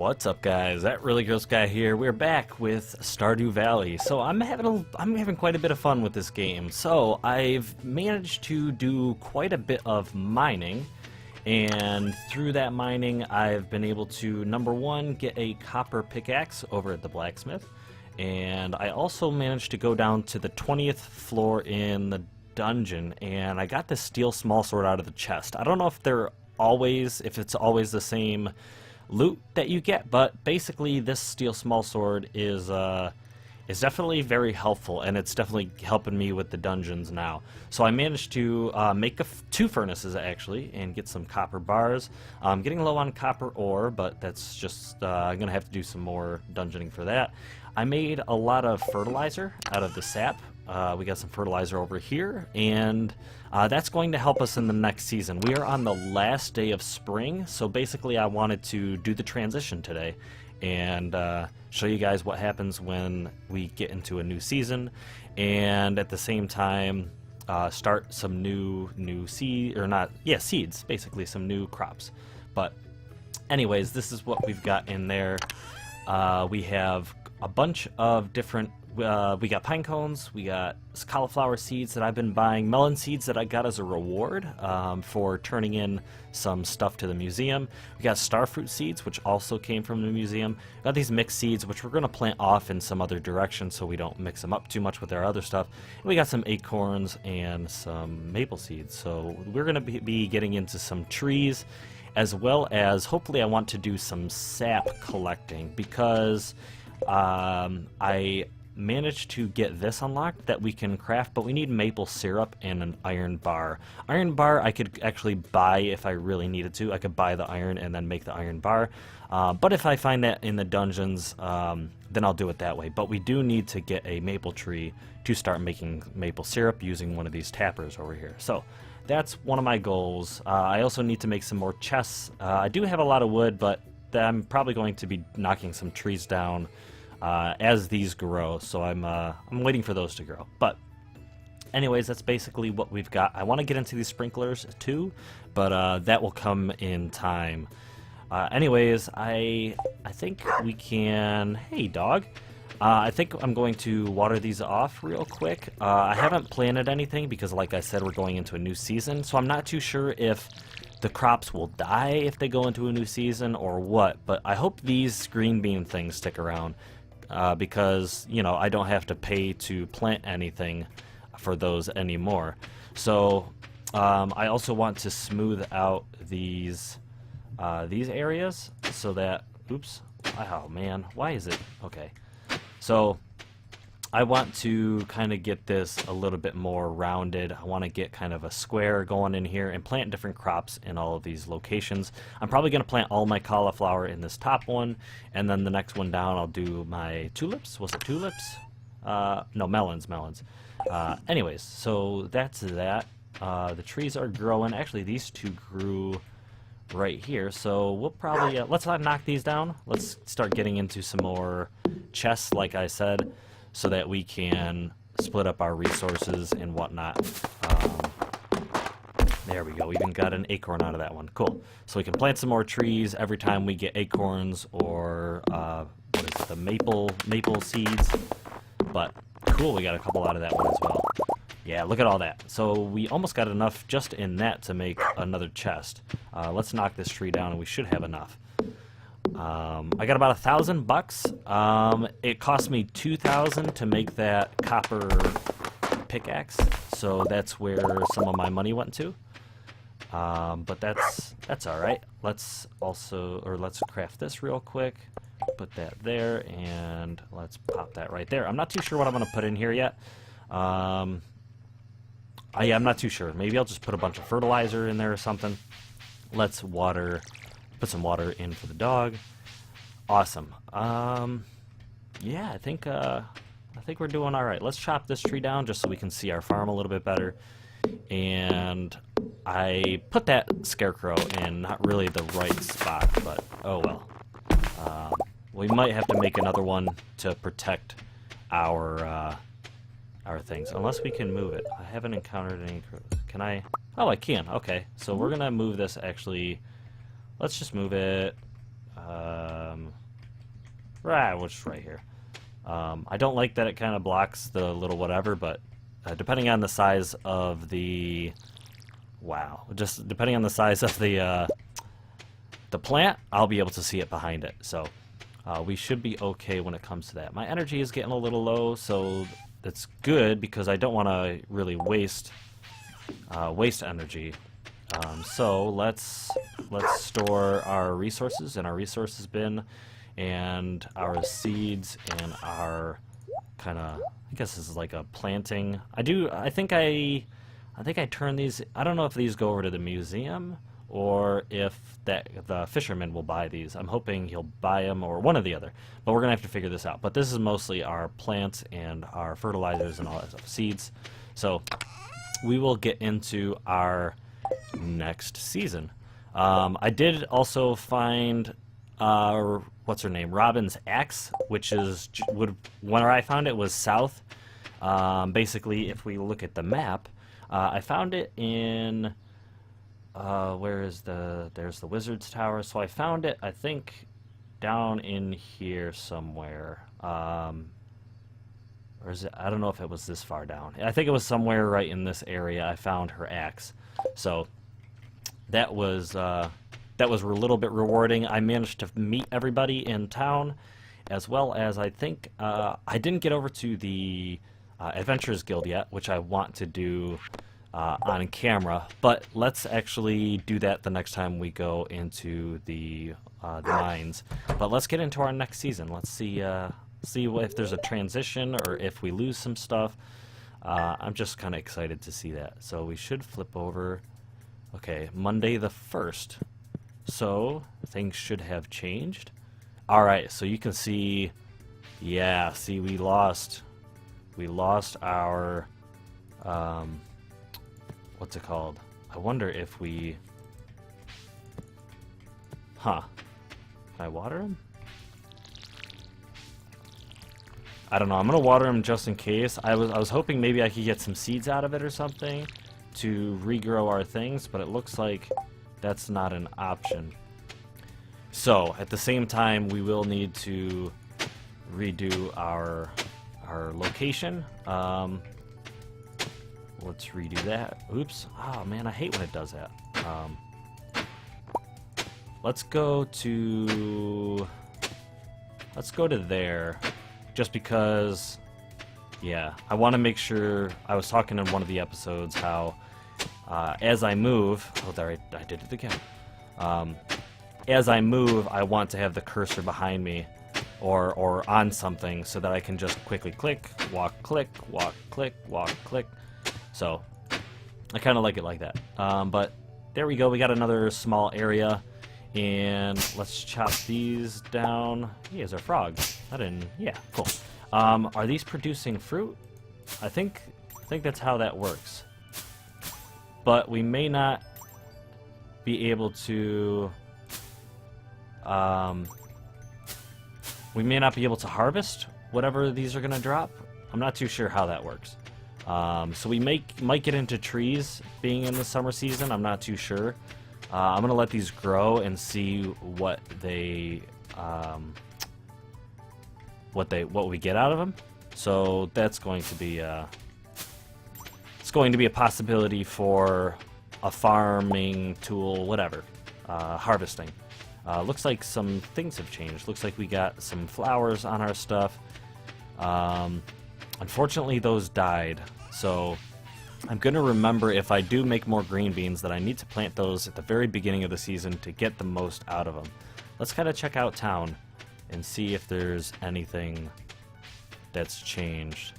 What's up, guys? That really gross guy here. We're back with Stardew Valley. So I'm having quite a bit of fun with this game. So I've managed to do quite a bit of mining, and through that mining I've been able to, number one, get a copper pickaxe over at the blacksmith, and I also managed to go down to the 20th floor in the dungeon, and I got this steel small sword out of the chest. I don't know if it's always the same loot that you get, but basically this steel small sword is definitely very helpful, and it's definitely helping me with the dungeons now. So I managed to make two furnaces actually and get some copper bars. I'm getting low on copper ore, but that's just I'm gonna have to do some more dungeoning for that. I made a lot of fertilizer out of the sap. We got some fertilizer over here, and that's going to help us in the next season. We are on the last day of spring, so basically I wanted to do the transition today and show you guys what happens when we get into a new season, and at the same time start some new seeds, basically some new crops. But anyways, this is what we've got in there. We have a bunch of different we got pine cones, we got cauliflower seeds that I've been buying, melon seeds that I got as a reward for turning in some stuff to the museum. We got starfruit seeds, which also came from the museum. We got these mixed seeds, which we're going to plant off in some other direction so we don't mix them up too much with our other stuff. And we got some acorns and some maple seeds. So we're going to be getting into some trees, as well as hopefully I want to do some sap collecting, because I managed to get this unlocked that we can craft, but we need maple syrup and an iron bar. Iron bar I could actually buy if I really needed to. I could buy the iron and then make the iron bar, but if I find that in the dungeons, then I'll do it that way. But we do need to get a maple tree to start making maple syrup using one of these tappers over here. So that's one of my goals. I also need to make some more chests. I do have a lot of wood, but I'm probably going to be knocking some trees down as these grow, so I'm waiting for those to grow. But anyways, that's basically what we've got. I want to get into these sprinklers too, but that will come in time. Anyways, I think we can... Hey, dog. I think I'm going to water these off real quick. I haven't planted anything because, like I said, we're going into a new season, so I'm not too sure if the crops will die if they go into a new season or what, but I hope these green bean things stick around. Because, you know, I don't have to pay to plant anything for those anymore. So I also want to smooth out these areas so that, oops, oh man, why is it, okay. So I want to kind of get this a little bit more rounded. I want to get kind of a square going in here and plant different crops in all of these locations. I'm probably going to plant all my cauliflower in this top one, and then the next one down I'll do my tulips. Was it tulips? No, melons. Anyways, so that's that. The trees are growing. Actually, these two grew right here, so we'll probably let's not knock these down. Let's start getting into some more chests, like I said, so that we can split up our resources and whatnot. There we go. We even got an acorn out of that one. Cool. So we can plant some more trees every time we get acorns or what is it, the maple seeds. But cool, we got a couple out of that one as well. Yeah, look at all that. So we almost got enough just in that to make another chest. Let's knock this tree down and we should have enough. I got about $1,000. It cost me 2,000 to make that copper pickaxe, so that's where some of my money went to. But that's all right. Let's craft this real quick. Put that there, and let's pop that right there. I'm not too sure what I'm gonna put in here yet. Yeah, I'm not too sure. Maybe I'll just put a bunch of fertilizer in there or something. Let's put some water in for the dog. Awesome. Yeah, I think we're doing all right. Let's chop this tree down just so we can see our farm a little bit better. And I put that scarecrow in not really the right spot, but oh well. We might have to make another one to protect our things, unless we can move it. I haven't encountered any. Can I? Oh, I can. Okay, so we're gonna move this actually. Let's just move it Which right here. I don't like that it kind of blocks the little whatever, but depending on the size of the... Wow. Just depending on the size of the plant, I'll be able to see it behind it. So we should be okay when it comes to that. My energy is getting a little low, so that's good because I don't want to really waste energy. So let's store our resources in our resources bin, and our seeds, and our kind of, I guess this is like a planting. I think I turn these. I don't know if these go over to the museum or if the fisherman will buy these. I'm hoping he'll buy them, or one or the other. But we're gonna have to figure this out. But this is mostly our plants and our fertilizers and all that stuff, seeds. So we will get into our next season. I did also find what's her name, Robin's axe, which is when I found it was south. Basically, if we look at the map, I found it in there's the Wizard's Tower. So I found it, I think, down in here somewhere. Or is it? I don't know if it was this far down. I think it was somewhere right in this area. I found her axe. So that was a little bit rewarding. I managed to meet everybody in town, as well as I think I didn't get over to the Adventurers Guild yet, which I want to do on camera. But let's actually do that the next time we go into the mines. But let's get into our next season. Let's see if there's a transition or if we lose some stuff. I'm just kind of excited to see that. So we should flip over. Okay, Monday the 1st. So things should have changed. Alright, so you can see, yeah, see we lost our, what's it called? I wonder if we, can I water him? I don't know, I'm gonna water him just in case. I was hoping maybe I could get some seeds out of it or something to regrow our things, but it looks like that's not an option. So at the same time, we will need to redo our location. Let's redo that. Oops. Oh man, I hate when it does that. Let's go to there, just because, yeah, I want to make sure. I was talking in one of the episodes how as I move, oh there, I did it again. As I move, I want to have the cursor behind me or on something so that I can just quickly click, walk, click, walk, click, walk, click. So I kind of like it like that. But there we go. We got another small area, and let's chop these down. Yeah, these are frogs. Yeah, cool. Are these producing fruit? I think that's how that works. But we may not be able to. We may not be able to harvest whatever these are going to drop. I'm not too sure how that works. So we might get into trees being in the summer season. I'm not too sure. I'm going to let these grow and see what we get out of them. So that's going to be it's going to be a possibility for a farming tool, whatever, harvesting. Looks like some things have changed. Looks like we got some flowers on our stuff. Unfortunately, those died. So I'm going to remember, if I do make more green beans, that I need to plant those at the very beginning of the season to get the most out of them. Let's kind of check out town and see if there's anything that's changed.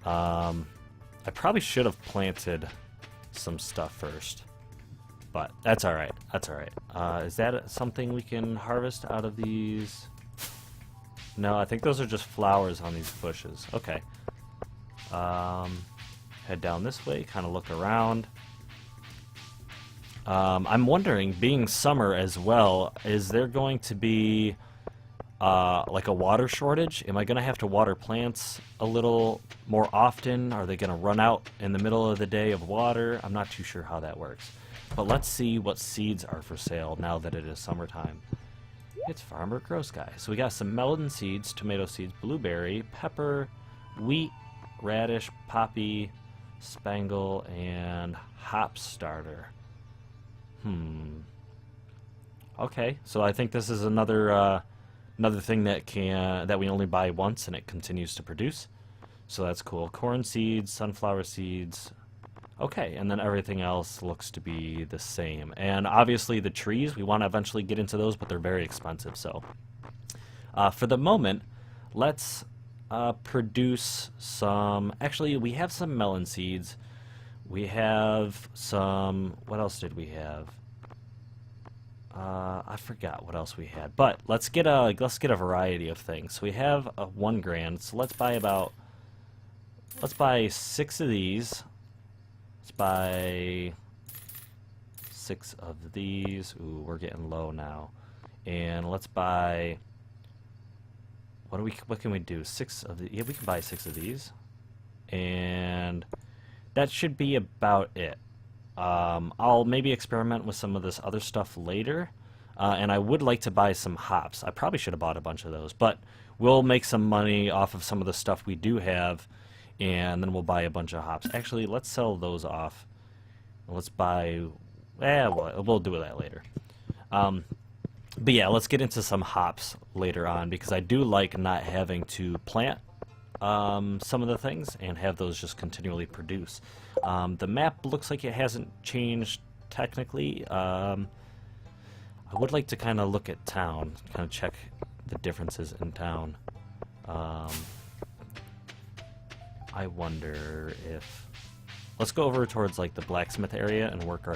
I probably should have planted some stuff first, but that's alright. That's alright. Is that something we can harvest out of these? No, I think those are just flowers on these bushes. Okay. Head down this way, kind of look around. I'm wondering, being summer as well, is there going to be like a water shortage? Am I going to have to water plants a little more often? Are they going to run out in the middle of the day of water? I'm not too sure how that works. But let's see what seeds are for sale now that it is summertime. It's Farmer Gross Guy. So we got some melon seeds, tomato seeds, blueberry, pepper, wheat, radish, poppy, spangle, and hop starter. Okay, so I think this is another thing that we only buy once and it continues to produce. So that's cool. Corn seeds, sunflower seeds. Okay, and then everything else looks to be the same. And obviously the trees, we want to eventually get into those, but they're very expensive. So for the moment, let's produce some... Actually, we have some melon seeds. We have some... What else did we have? I forgot what else we had. But let's get a variety of things. So we have 1 grand. So let's buy 6 of these. Let's buy 6 of these. Ooh, we're getting low now. And let's buy... What can we do? 6 of the... Yeah, we can buy 6 of these. And that should be about it. I'll maybe experiment with some of this other stuff later. And I would like to buy some hops. I probably should have bought a bunch of those. But we'll make some money off of some of the stuff we do have. And then we'll buy a bunch of hops. Actually, let's sell those off. Let's buy... we'll do that later. But yeah, let's get into some hops later on, because I do like not having to plant some of the things and have those just continually produce. The map looks like it hasn't changed technically. I would like to kind of look at town, kind of check the differences in town. I wonder if... Let's go over towards like the blacksmith area and work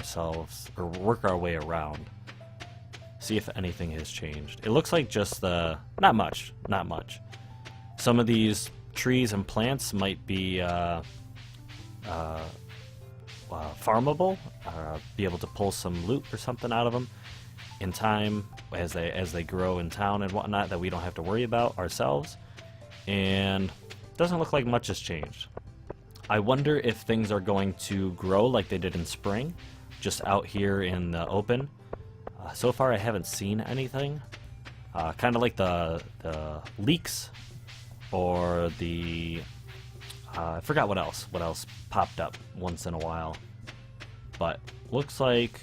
our way around. See if anything has changed. It looks like just the... Not much. Some of these trees and plants might be farmable, be able to pull some loot or something out of them in time as they grow in town and whatnot, that we don't have to worry about ourselves. And doesn't look like much has changed. I wonder if things are going to grow like they did in spring, just out here in the open. So far I haven't seen anything. Kind of like the leeks, or the... I forgot what else popped up once in a while. But looks like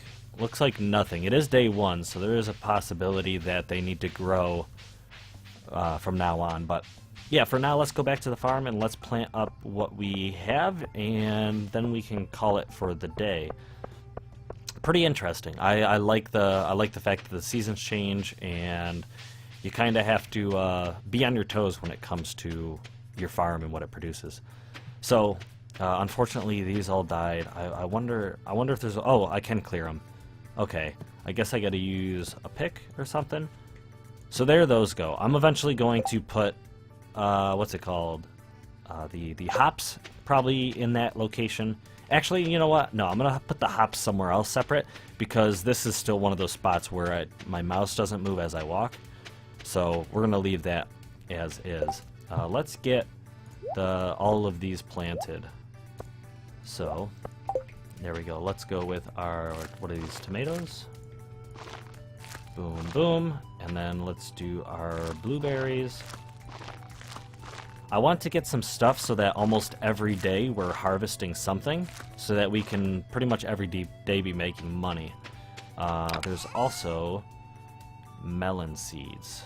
nothing. It is day 1, so there is a possibility that they need to grow from now on. But yeah, for now, let's go back to the farm and let's plant up what we have, and then we can call it for the day. Pretty interesting. I like the fact that the seasons change, and you kind of have to be on your toes when it comes to your farm and what it produces. So, unfortunately, these all died. I wonder if there's... Oh, I can clear them. Okay, I guess I got to use a pick or something. So there those go. I'm eventually going to put what's it called? The hops probably in that location. Actually, you know what? No, I'm gonna put the hops somewhere else separate, because this is still one of those spots where my mouse doesn't move as I walk. So we're gonna leave that as is. Let's get all of these planted. So there we go. Let's go with our, what are these, tomatoes? Boom, boom. And then let's do our blueberries. I want to get some stuff so that almost every day we're harvesting something, so that we can pretty much every day be making money. There's also melon seeds.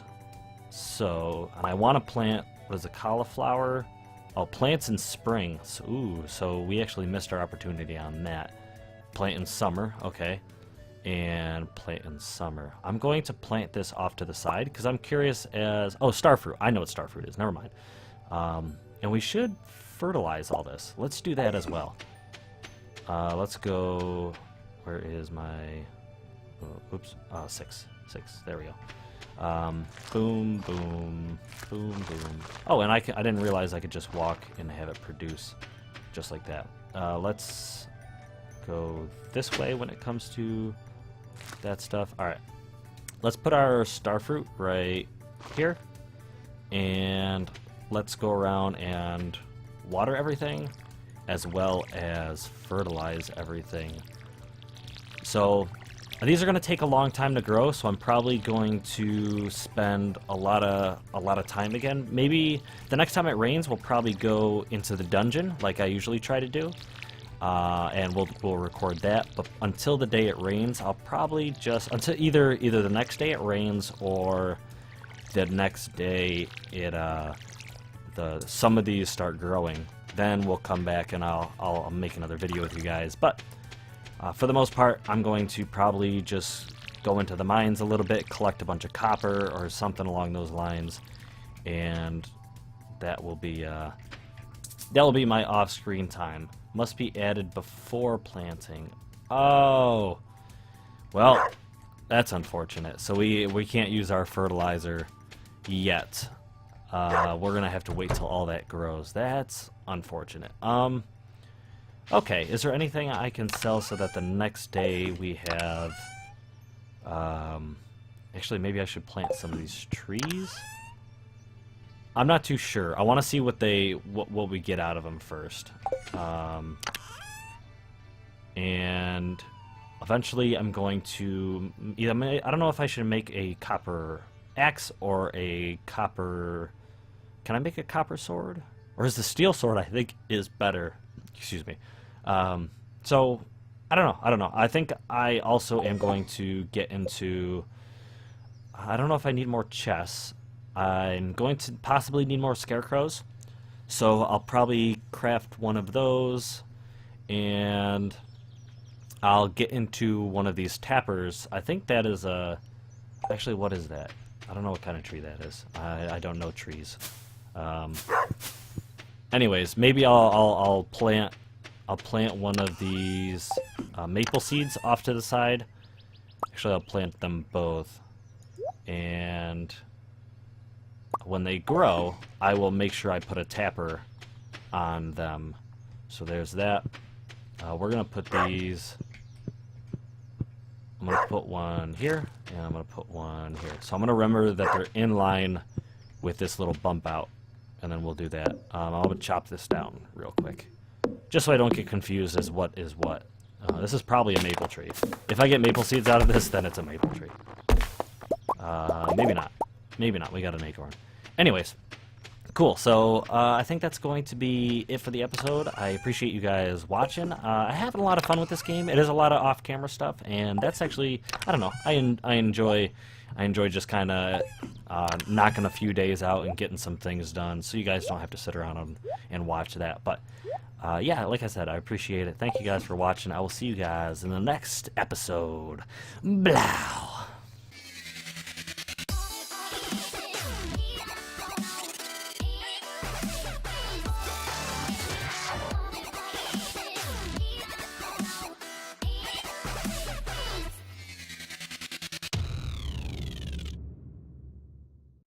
So, and I want to plant, what is it, cauliflower? Oh, plants in spring. So we actually missed our opportunity on that. Plant in summer, okay. And plant in summer. I'm going to plant this off to the side, because I'm curious as... Oh, starfruit. I know what starfruit is. Never mind. And we should fertilize all this. Let's do that as well. Let's go... Where is my... oops. 6. There we go. Boom, boom, boom, boom. Oh, and I didn't realize I could just walk and have it produce just like that. Let's go this way when it comes to that stuff. Alright. Let's put our starfruit right here. And let's go around and water everything, as well as fertilize everything. So These are going to take a long time to grow, so I'm probably going to spend a lot of time again. Maybe the next time it rains, we'll probably go into the dungeon, like I usually try to do, and we'll record that. But until the day it rains, I'll probably just until either the next day it rains or the next day it some of these start growing. Then we'll come back and I'll make another video with you guys. But for the most part, I'm going to probably just go into the mines a little bit, collect a bunch of copper or something along those lines, and that will be my off-screen time. Must be added before planting. Oh, well, that's unfortunate. So we can't use our fertilizer yet. We're gonna have to wait till all that grows. That's unfortunate. Okay, is there anything I can sell so that the next day we have... actually, maybe I should plant some of these trees? I'm not too sure. I want to see what we get out of them first. And eventually I'm going to... I don't know if I should make a copper axe or a copper... Can I make a copper sword? Or is the steel sword, I think, is better? Excuse me. So, I don't know. I think I also am going to get into... I don't know if I need more chests. I'm going to possibly need more scarecrows. So I'll probably craft one of those. And I'll get into one of these tappers. I think that is a... Actually, what is that? I don't know what kind of tree that is. I don't know trees. Anyways, maybe I'll plant one of these maple seeds off to the side. Actually, I'll plant them both, and when they grow, I will make sure I put a tapper on them. So there's that. We're gonna put these. I'm gonna put one here, and I'm gonna put one here. So I'm gonna remember that they're in line with this little bump out, and then we'll do that. I'm gonna chop this down real quick, just so I don't get confused as what is what. This is probably a maple tree. If I get maple seeds out of this, then it's a maple tree. Maybe not. Maybe not. We got an acorn. Anyways, cool. So I think that's going to be it for the episode. I appreciate you guys watching. I have a lot of fun with this game. It is a lot of off-camera stuff, and that's actually, I don't know, I enjoy just kind of knocking a few days out and getting some things done, so you guys don't have to sit around and watch that. But yeah, like I said, I appreciate it. Thank you guys for watching. I will see you guys in the next episode. Blah.